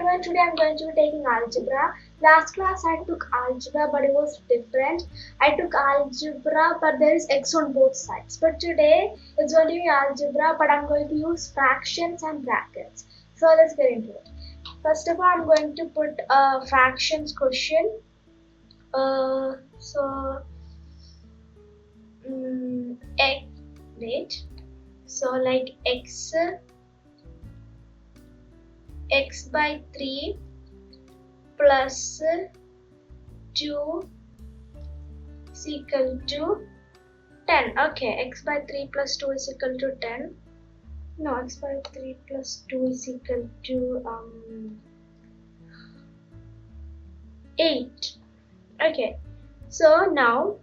everyone, today I'm going to be taking algebra. Last class I took algebra but it was different. I took algebra but there is x on both sides. But today it's going to be algebra but I'm going to use fractions and brackets. So let's get into it. First of all, I'm going to put a fractions question. Like x by 3 plus 2 is equal to 10. Okay, x by 3 plus 2 is equal to 10. No, x by 3 plus 2 is equal to 8. Okay, so now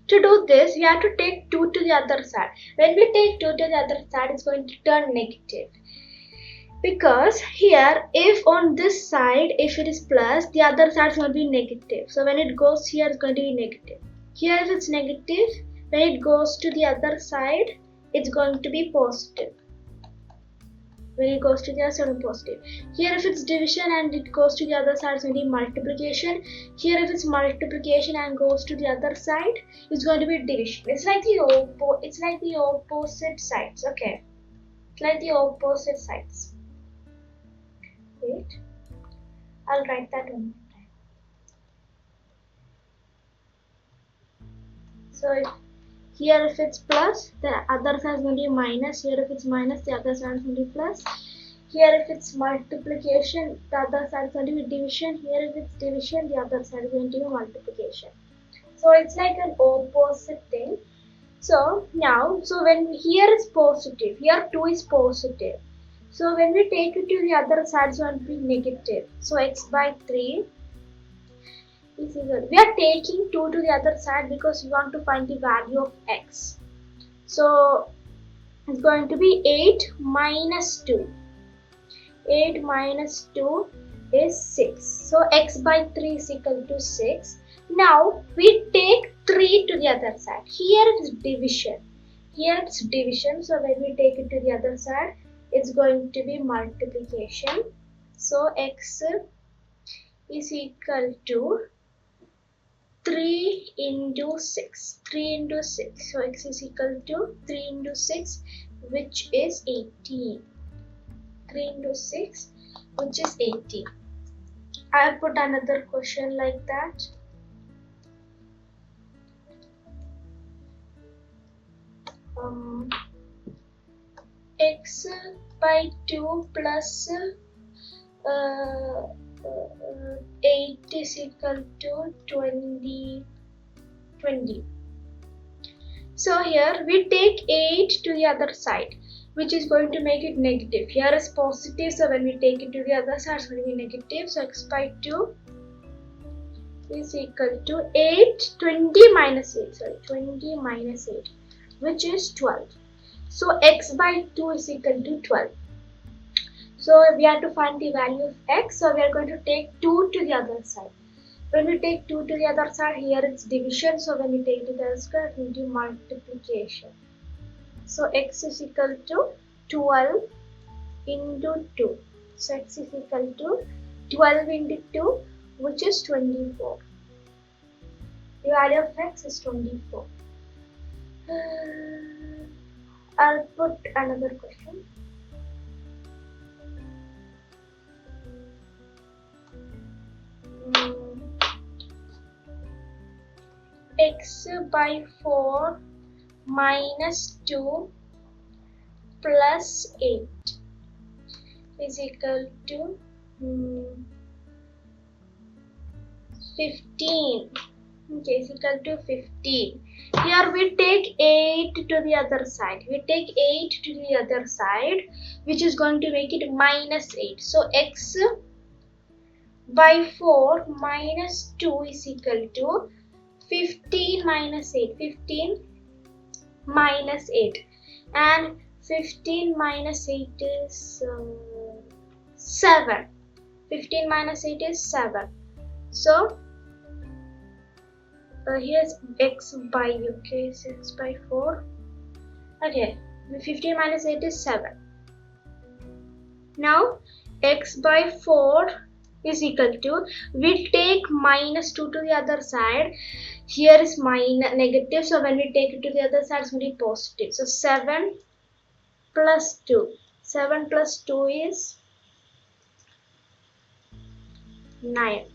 to do this, we have to take 2 to the other side. When we take 2 to the other side, it's going to turn negative. Because here, if on this side, if it is plus, the other side is going to be negative. So when it goes here, it's going to be negative. Here, if it's negative, when it goes to the other side, it's going to be positive. When it goes to the other side, it's positive. Here, if it's division and it goes to the other side, it's going to be multiplication. Here, if it's multiplication and goes to the other side, it's going to be division. It's like the opposite sides. Okay, it's like the opposite sides. Wait, I'll write that one more time. So here if it's plus, the other side is going to be minus. Here if it's minus, the other side is going to be plus. Here if it's multiplication, the other side is going to be division. Here if it's division, the other side is going to be multiplication. So it's like an opposite thing. So now, when here is positive, here 2 is positive. So when we take it to the other side, it's going to be negative. So x by 3 is equal. We are taking 2 to the other side because we want to find the value of x. So it's going to be 8 minus 2. 8 minus 2 is 6. So x by 3 is equal to 6. Now we take 3 to the other side. Here it is division. Here it's division. So when we take it to the other side, it's going to be multiplication. So x is equal to 3 into 6. 3 into 6. So x is equal to 3 into 6, which is 18. 3 into 6, which is 18. I have put another question like that. X by 2 plus 8 is equal to 20. So here we take 8 to the other side, which is going to make it negative. Here is positive, so when we take it to the other side, it's going to be negative. So x by 2 is equal to 20 minus 8, which is 12. So x by 2 is equal to 12. So we have to find the value of x. So we are going to take 2 to the other side. When we take 2 to the other side, here it's division. So when we take it to the other side, it will be multiplication. So x is equal to 12 into 2. So x is equal to 12 into 2, which is 24. The value of x is 24. I'll put another question. X by 4 minus 2 plus 8 is equal to 15. Okay, is equal to 15. Here we take 8 to the other side. We take 8 to the other side, which is going to make it minus 8. So x by 4 minus 2 is equal to 15 minus 8. 15 minus 8. And 15 minus 8 is 7. 15 minus 8 is 7. So here's x by, okay, so x by 4. Okay, 15 minus 8 is 7. Now x by 4 is equal to, we take minus 2 to the other side. Here is negative, so when we take it to the other side it's going to be positive. So 7 plus 2. 7 plus 2 is 9.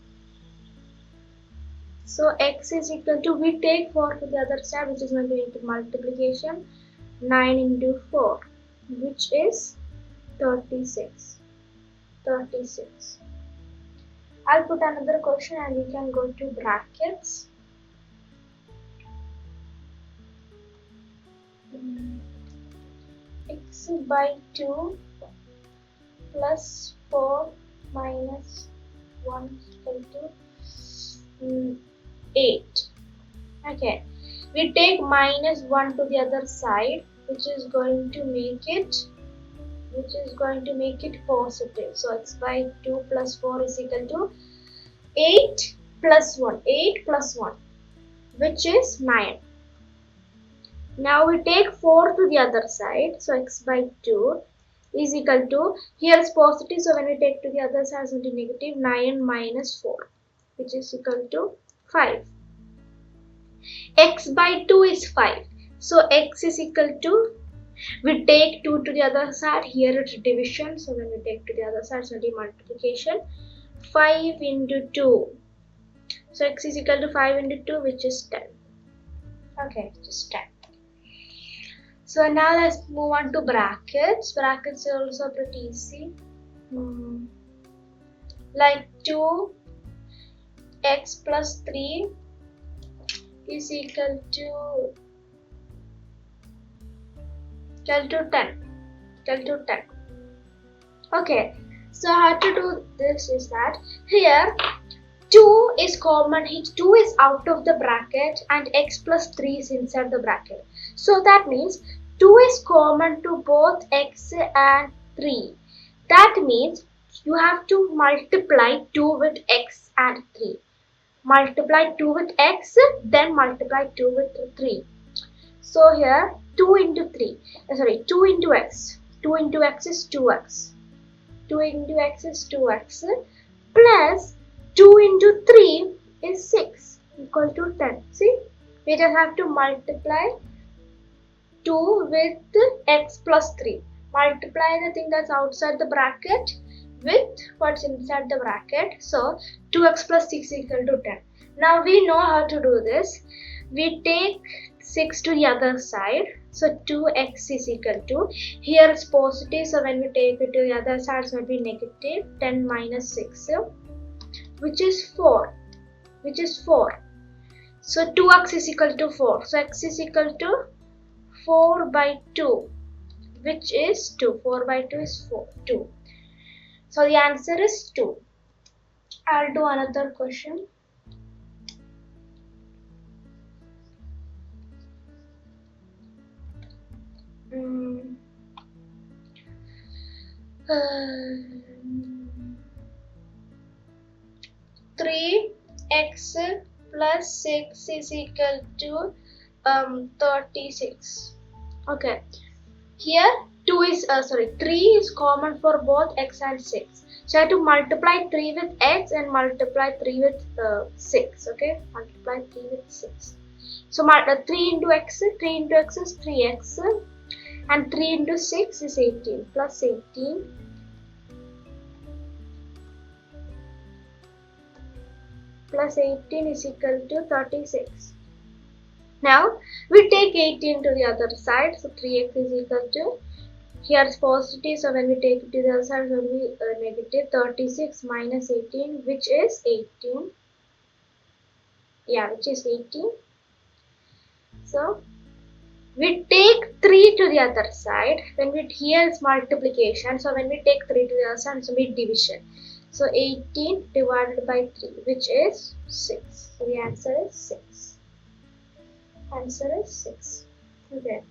So x is equal to, we take 4 to the other side, which is going to be into multiplication. 9 into 4, which is 36. 36. I'll put another question and we can go to brackets. X by 2 plus 4 minus 1 equal to 8. Okay, we take minus 1 to the other side, which is going to make it positive. So x by 2 plus 4 is equal to 8 plus 1, 8 plus 1, which is 9. Now we take 4 to the other side, so x by 2 is equal to, here is positive, so when we take to the other side it's going to be negative. 9 minus 4, which is equal to 5. X by 2 is 5, so x is equal to, we take 2 to the other side, here it's division, so when we take to the other side it's going to be multiplication. 5 into 2, so x is equal to 5 into 2, which is 10. Okay, just 10. So now let's move on to brackets. Brackets are also pretty easy. Like 2x plus 3 is equal to 10. Okay, so how to do this is that, here 2 is common, 2 is out of the bracket and x plus 3 is inside the bracket. So that means 2 is common to both x and 3. That means you have to multiply 2 with x and 3. Multiply 2 with x, then multiply 2 with 3. So here 2 into x. 2 into x is 2x. 2 into x is 2x plus 2 into 3 is 6 equal to 10. See, we just have to multiply 2 with x plus 3. Multiply the thing that's outside the bracket with what's inside the bracket. So 2x plus 6 equal to 10. Now we know how to do this. We take 6 to the other side. So 2x is equal to, here is positive, so when we take it to the other side it's going to be negative. 10 minus 6, which is 4. So 2x is equal to 4. So x is equal to 4 by 2, which is 2. 4 by 2 is 2. So the answer is 2. I'll do another question. Three x plus 6 is equal to 36. Okay, here 3 is common for both x and 6. So I have to multiply 3 with x and multiply 3 with 6. Okay, multiply 3 with 6. So 3 into x is 3x, and 3 into 6 is 18, plus 18 plus 18 is equal to 36. Now we take 18 to the other side, so 3x is equal to, here is positive, so when we take it to the other side it will be negative. 36 minus 18, which is 18. Yeah, which is 18. So we take 3 to the other side. Here is multiplication, so when we take 3 to the other side, it will be division. So 18 divided by 3, which is 6. So the answer is 6. Answer is 6. Okay.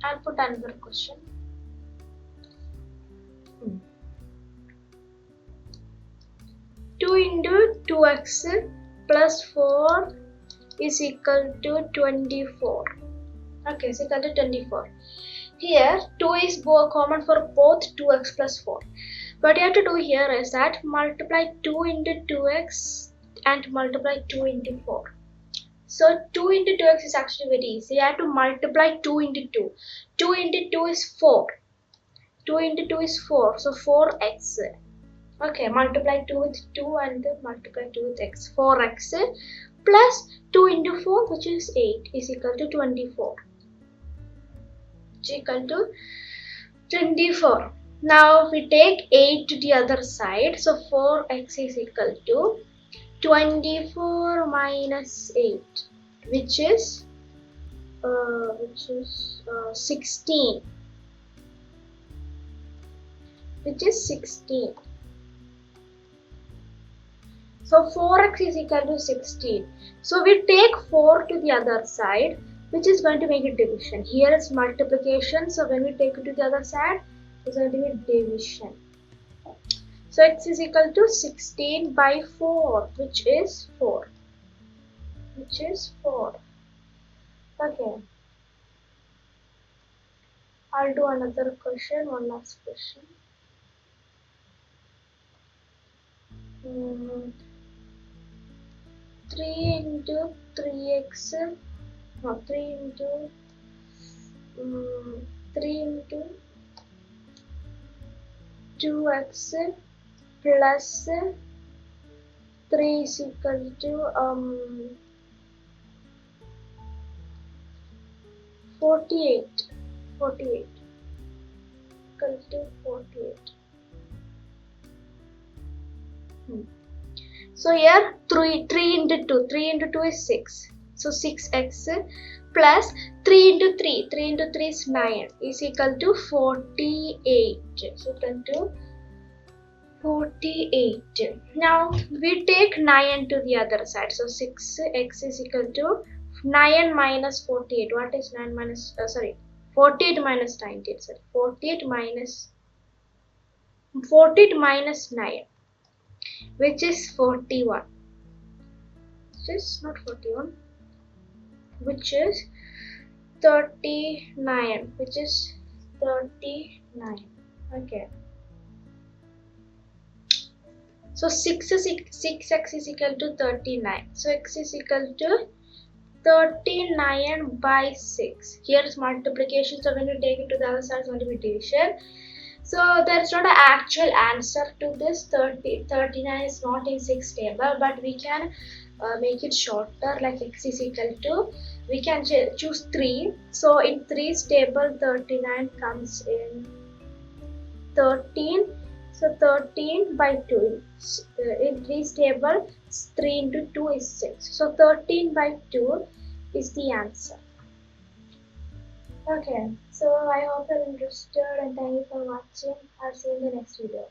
I'll put another question. 2 into 2x plus 4 is equal to 24. Okay, is equal to 24. Here 2 is common for both 2x plus 4. What you have to do here is that multiply 2 into 2x and multiply 2 into 4. So 2 into 2x is actually very easy. You have to multiply 2 into 2. 2 into 2 is 4. 2 into 2 is 4. So 4x. Okay, multiply 2 with 2 and multiply 2 with x. 4x plus 2 into 4, which is 8, is equal to 24. Is equal to 24. Now we take 8 to the other side. So 4x is equal to 24 minus 8, which is 16. Which is 16. So 4x is equal to 16. So we take 4 to the other side, which is going to make a division. Here is multiplication. So when we take it to the other side, it's going to be division. So x is equal to 16 by 4, which is 4. Which is 4. Okay. I'll do another question, one last question. 3 into 3x, no, 3 into 2x plus 3 is equal to 48. 48. Equal to 48. So here 3 into 2. 3 into 2 is 6. So 6x plus 3 into 3. 3 into 3 is 9. Is equal to 48. So equal to 48. Now we take 9 to the other side. So 6x is equal to 9 minus 48. What is 9 minus 48 minus 19? Sorry, 48 minus 9, which is 41. Which is not 41. Which is 39. Which is 39. Okay. So 6x is equal to 39. So x is equal to 39 by 6. Here is multiplication. So when you take it to the other side, it's going to be division. So there's not an actual answer to this. 39 is not in 6 table, but we can make it shorter, like x is equal to, we can choose 3. So in 3's table, 39 comes in 13. So 13 by 2. In 3's table, 3 into 2 is 6. So 13 by 2 is the answer. Okay, so I hope you're interested and thank you for watching. I'll see you in the next video.